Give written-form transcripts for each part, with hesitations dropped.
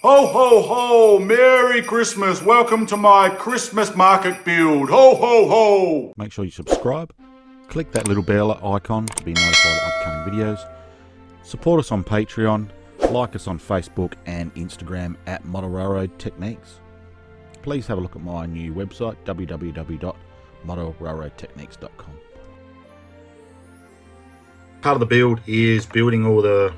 Ho, ho, ho! Merry Christmas! Welcome to my Christmas market build! Ho, ho, ho! Make sure you subscribe, click that little bell icon to be notified of upcoming videos, support us on Patreon, like us on Facebook and Instagram at Model Railroad Techniques. Please have a look at my new website, www.modelrailroadtechniques.com. Part of the build is building all the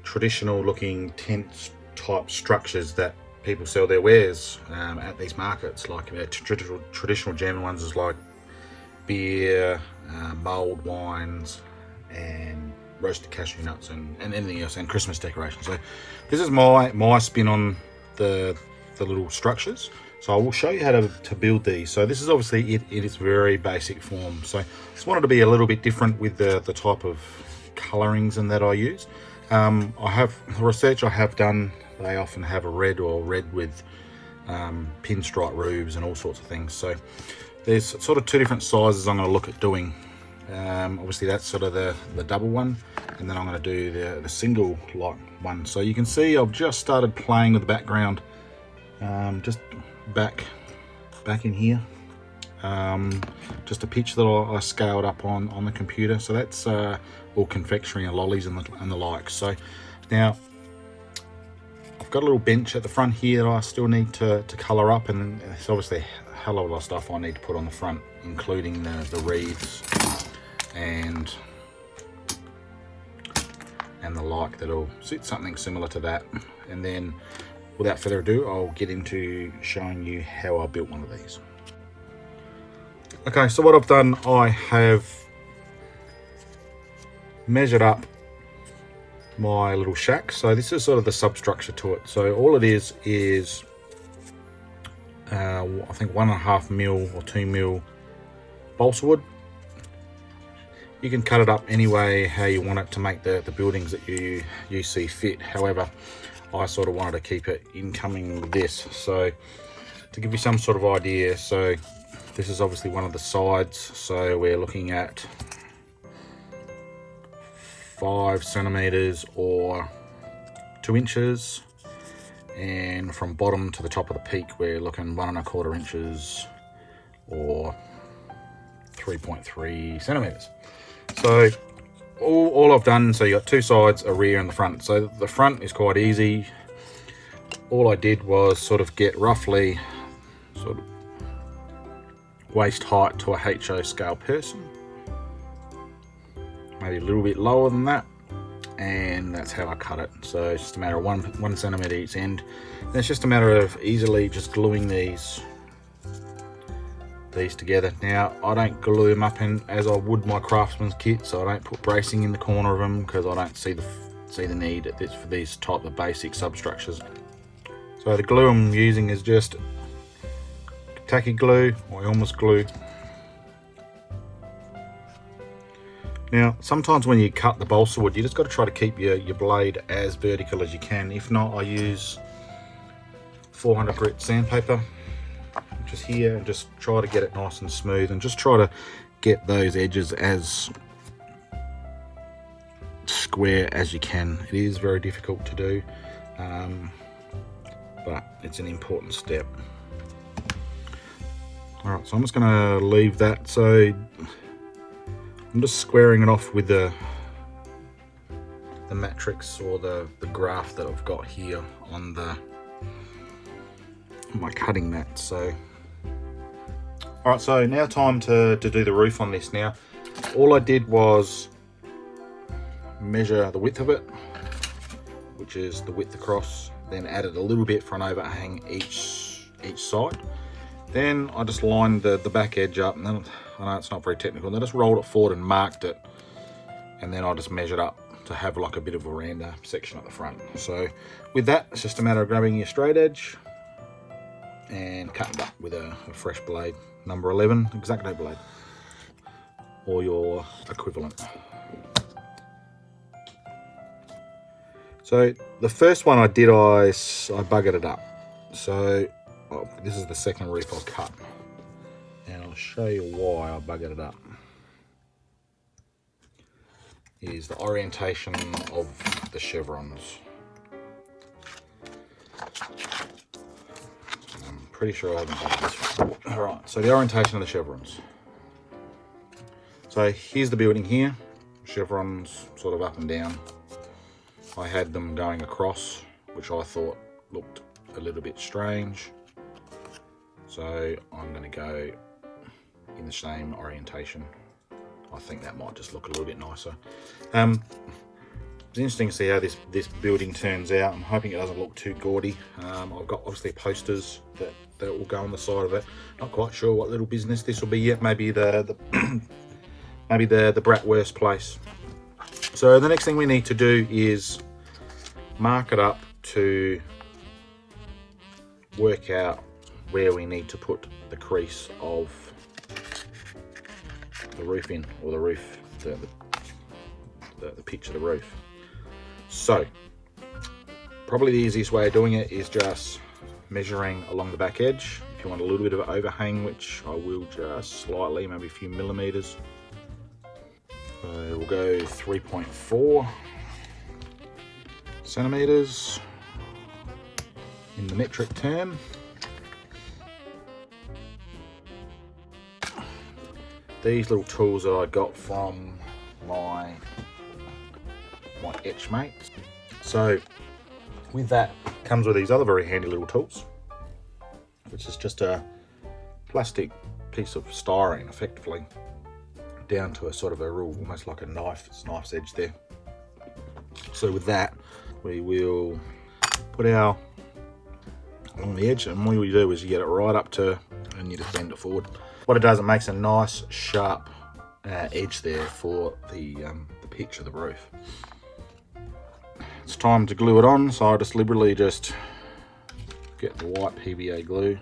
traditional looking tent type structures that people sell their wares at these markets. Like traditional German ones is like beer, mulled wines, and roasted cashew nuts, and anything else, and Christmas decorations. So this is my spin on the little structures. So I will show you how to build these. So this is obviously it in its very basic form. So I just wanted to be a little bit different with the type of colorings and that I use. I have the research I have done. They often have a red with pinstripe roofs and all sorts of things. So there's sort of two different sizes I'm going to look at doing. Obviously that's sort of the double one, and then I'm going to do the single like one. So you can see I've just started playing with the background, just back in here, just a pitch that I scaled up on the computer. So that's all confectionery and lollies and the like. So now I've got a little bench at the front here that I still need to colour up, and there's obviously a hell of a lot of stuff I need to put on the front, including the wreaths and the like that'll suit something similar to that. And then without further ado, I'll get into showing you how I built one of these. Okay, so what I've done, I have measured up my little shack. So this is sort of the substructure to it. So all it is I think 1.5 mil or 2 mil balsa wood. You can cut it up any way how you want it to make the buildings that you see fit. However, I sort of wanted to keep it incoming with this. So to give you some sort of idea, so this is obviously one of the sides. So we're looking at 5 centimeters or 2 inches, and from bottom to the top of the peak we're looking 1.25 inches or 3.3 centimeters. So all I've done, so you got 2 sides, a rear and the front. So the front is quite easy. All I did was sort of get roughly sort of waist height to a HO scale person, maybe a little bit lower than that, and that's how I cut it. So it's just a matter of 1 centimeter each end. And it's just a matter of easily just gluing these together. Now I don't glue them up in as I would my craftsman's kit, so I don't put bracing in the corner of them because I don't see the need for these type of basic substructures. So the glue I'm using is just tacky glue or almost glue. Now sometimes when you cut the balsa wood, you just got to try to keep your blade as vertical as you can. If not, I use 400 grit sandpaper just here and just try to get it nice and smooth, and just try to get those edges as square as you can. It is very difficult to do, but it's an important step. Alright, so I'm just going to leave that. So I'm just squaring it off with the matrix or the graph that I've got here on my cutting mat. So alright, so now time to do the roof on this. Now all I did was measure the width of it, which is the width across, then added a little bit for an overhang each side. Then I just lined the back edge up, and then I know it's not very technical, and I just rolled it forward and marked it, and then I just measured up to have like a bit of a veranda section at the front. So with that, it's just a matter of grabbing your straight edge and cutting it up with a fresh blade, number 11 X-Acto blade, or your equivalent. So the first one I did, I buggered it up. So this is the second roof I'll cut, and I'll show you why I buggered it up. Is the orientation of the chevrons. pretty sure I haven't done this one. Alright, so the orientation of the chevrons. So here's the building here. Chevrons sort of up and down. I had them going across, which I thought looked a little bit strange. So I'm going to go in the same orientation. I think that might just look a little bit nicer. It's interesting to see how this building turns out. I'm hoping it doesn't look too gaudy. I've got obviously posters that will go on the side of it. Not quite sure what little business this will be yet. Maybe the maybe the bratwurst place. So the next thing we need to do is mark it up to work out where we need to put the crease of the roof in, or the roof, the pitch of the roof. So probably the easiest way of doing it is just measuring along the back edge. If you want a little bit of an overhang, which I will just slightly, maybe a few millimeters. So we'll go 3.4 centimeters in the metric term. These little tools that I got from my etch mates. So with that comes with these other very handy little tools, which is just a plastic piece of styrene, effectively, down to a sort of a real, almost like a knife's edge there. So with that, we will put our along the edge, and all you do is you get it right up to, and you just bend it forward. What it does, it makes a nice sharp edge there for the pitch of the roof. It's time to glue it on, so I just liberally just get the white PVA glue.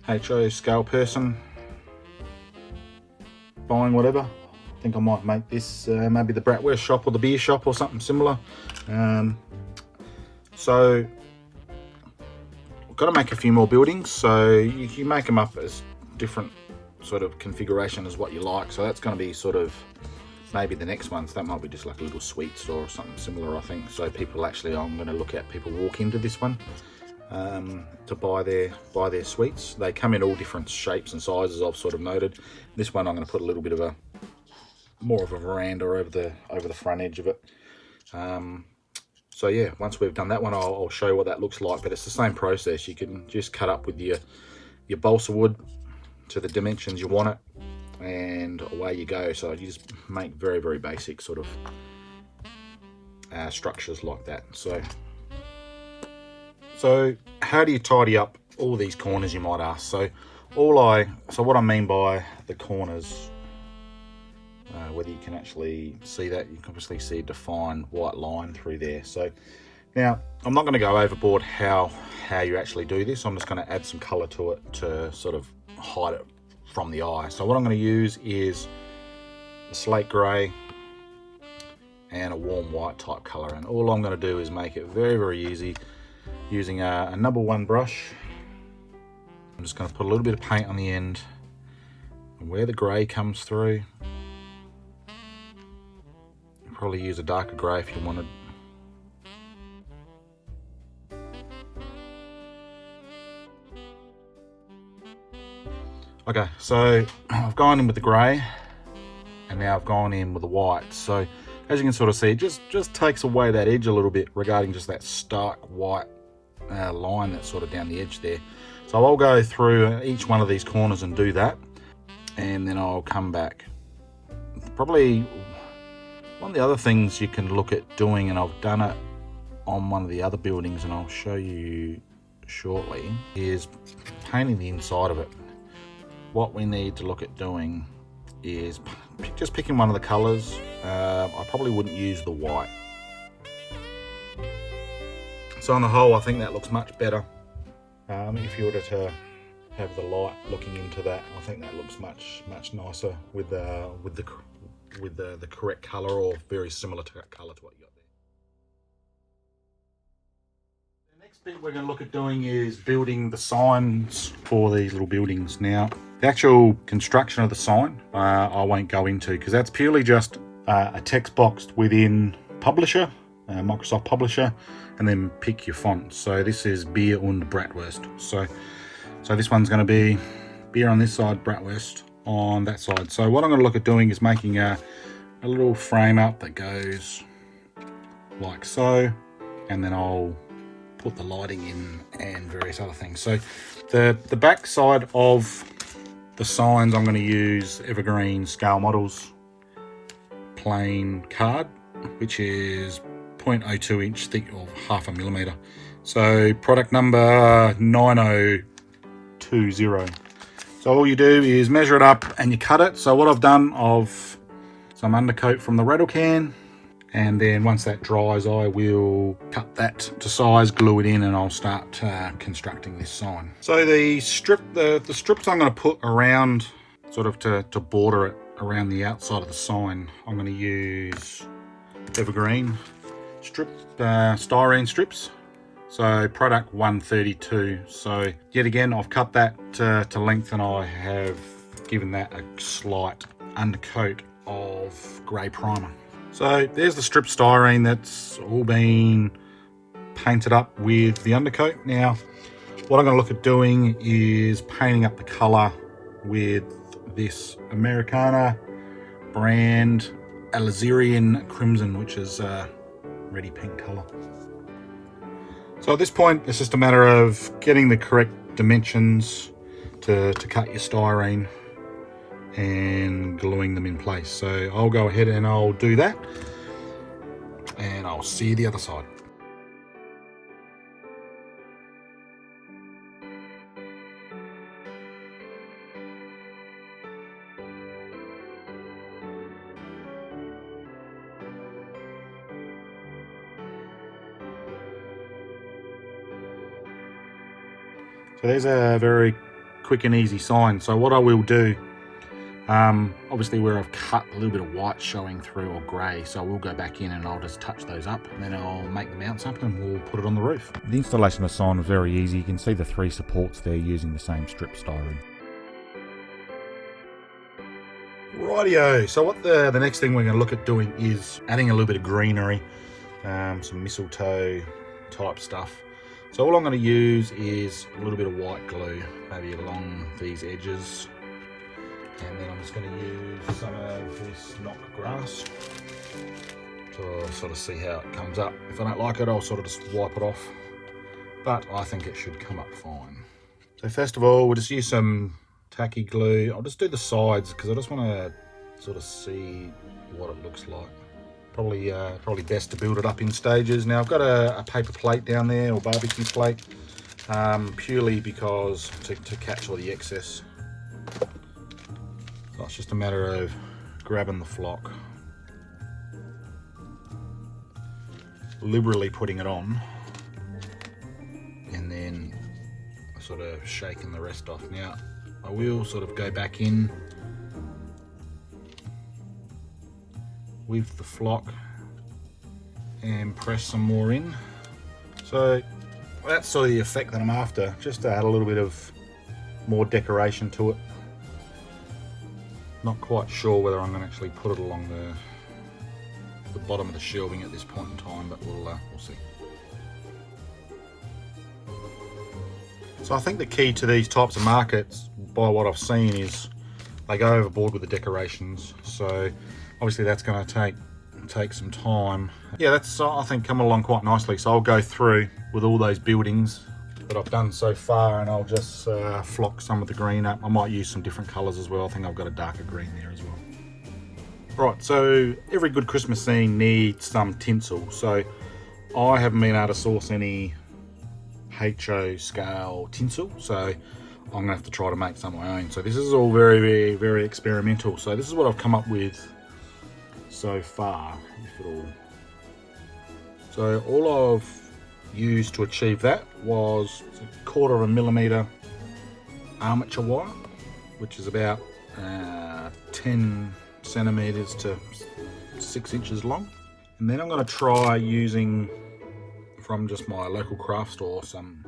HO scale person buying whatever. I think I might make this maybe the bratwurst shop or the beer shop or something similar. So I've got to make a few more buildings, so you make them up as different sort of configuration as what you like. So that's going to be sort of maybe the next one. So that might be just like a little sweet store or something similar, I think. So people actually, I'm going to look at people walk into this one to buy their sweets. They come in all different shapes and sizes, I've sort of noted. This one I'm going to put a little bit of more of a veranda over the front edge of it. So yeah, once we've done that one, I'll show you what that looks like. But it's the same process. You can just cut up with your balsa wood to the dimensions you want it, and away you go. So you just make very, very basic sort of structures like that. So how do you tidy up all these corners, you might ask? So what I mean by the corners, whether you can actually see that, you can obviously see a defined white line through there. So now I'm not going to go overboard how you actually do this. I'm just going to add some color to it to sort of hide it from the eye. So what I'm going to use is a slate gray and a warm white type color, and all I'm going to do is make it very, very easy using a number 1 brush. I'm just going to put a little bit of paint on the end, and where the gray comes through, you probably use a darker gray if you wanted. Okay, so I've gone in with the grey, and now I've gone in with the white. So as you can sort of see, it just takes away that edge a little bit regarding just that stark white line that's sort of down the edge there. So I'll go through each one of these corners and do that, and then I'll come back. Probably one of the other things you can look at doing, and I've done it on one of the other buildings and I'll show you shortly, is painting the inside of it. What we need to look at doing is just picking one of the colors. I probably wouldn't use the white. So on the whole, I think that looks much better. If you were to have the light looking into that, I think that looks much nicer with the correct color, or very similar to color to what you got there. The next thing we're going to look at doing is building the signs for these little buildings. Now, the actual construction of the sign I won't go into, because that's purely just a text box within Publisher, Microsoft Publisher, and then pick your font. So this is Beer und Bratwurst. So this one's going to be beer on this side, Bratwurst on that side. So what I'm going to look at doing is making a little frame up that goes like so, and then I'll put the lighting in and various other things. So the back side of the signs, I'm going to use evergreen scale models plain card, which is 0.02 inch thick or 0.5 millimeter. So product number 9020. So all you do is measure it up and you cut it. So what I've done, I've some undercoat from the rattle can, and then once that dries, I will cut that to size, glue it in, and I'll start constructing this sign. So the strips I'm going to put around, sort of to border it around the outside of the sign, I'm going to use evergreen styrene strips. So product 132. So yet again, I've cut that to length, and I have given that a slight undercoat of grey primer. So there's the strip styrene that's all been painted up with the undercoat. Now, what I'm going to look at doing is painting up the colour with this Americana brand Alizerian Crimson, which is a reddy pink colour. So at this point, it's just a matter of getting the correct dimensions to cut your styrene and gluing them in place. So I'll go ahead and I'll do that, and I'll see you the other side. So there's a very quick and easy sign. So what I will do, obviously where I've cut a little bit of white showing through, or grey, so I will go back in and I'll just touch those up, and then I'll make the mounts up and we'll put it on the roof. The installation of the sign was very easy. You can see the 3 supports there using the same strip styrene. Rightio, so what the next thing we're going to look at doing is adding a little bit of greenery, some mistletoe type stuff. So all I'm going to use is a little bit of white glue, maybe along these edges, and then I'm just going to use some of this knock grass to sort of see how it comes up. If I don't like it, I'll sort of just wipe it off, but I think it should come up fine. So first of all, we'll just use some tacky glue. I'll just do the sides because I just want to sort of see what it looks like. Probably best to build it up in stages. Now I've got a paper plate down there, or barbecue plate, purely because to catch all the excess. So it's just a matter of grabbing the flock, liberally putting it on, and then sort of shaking the rest off. Now I will sort of go back in with the flock and press some more in. So that's sort of the effect that I'm after, just to add a little bit of more decoration to it. Not quite sure whether I'm going to actually put it along the bottom of the shelving at this point in time, but we'll see. So I think the key to these types of markets, by what I've seen, is they go overboard with the decorations. So obviously that's going to take some time. Yeah, that's I think come along quite nicely. So I'll go through with all those buildings that I've done so far, and I'll just flock some of the green up. I might use some different colours as well. I think I've got a darker green there as well. Right, so every good Christmas scene needs some tinsel. So I haven't been able to source any HO scale tinsel, so I'm going to have to try to make some of my own. So this is all very, very, very experimental. So this is what I've come up with so far, if at all. So all I've used to achieve that was 1/4 millimeter armature wire, which is about 10 centimeters to 6 inches long. And then I'm going to try using, from just my local craft store some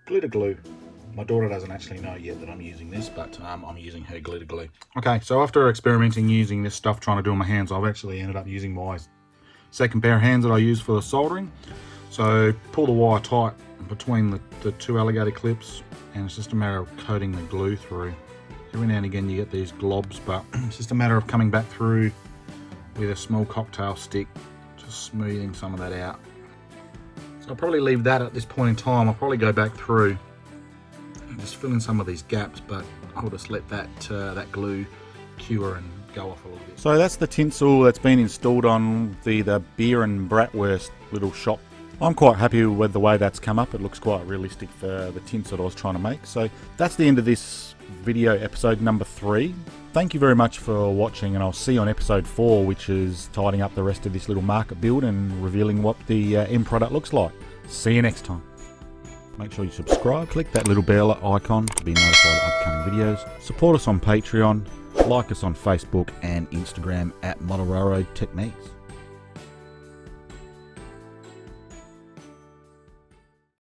glitter glue. My daughter doesn't actually know yet that I'm using this, but I'm using her glitter glue. Okay, so after experimenting using this stuff, trying to do on my hands, I've actually ended up using my second pair of hands that I use for the soldering. So pull the wire tight between the two alligator clips, and it's just a matter of coating the glue through. Every now and again you get these globs, but it's just a matter of coming back through with a small cocktail stick, just smoothing some of that out. So I'll probably leave that at this point in time. I'll probably go back through and just fill in some of these gaps, but I'll just let that that glue cure and go off a little bit. So that's the tinsel that's been installed on the beer and bratwurst little shop. I'm quite happy with the way that's come up. It looks quite realistic for the tints that I was trying to make. So that's the end of this video, episode number 3. Thank you very much for watching, and I'll see you on episode 4, which is tidying up the rest of this little market build and revealing what the end product looks like. See you next time. Make sure you subscribe, click that little bell icon to be notified of upcoming videos. Support us on Patreon, like us on Facebook and Instagram at Model Railroad Techniques.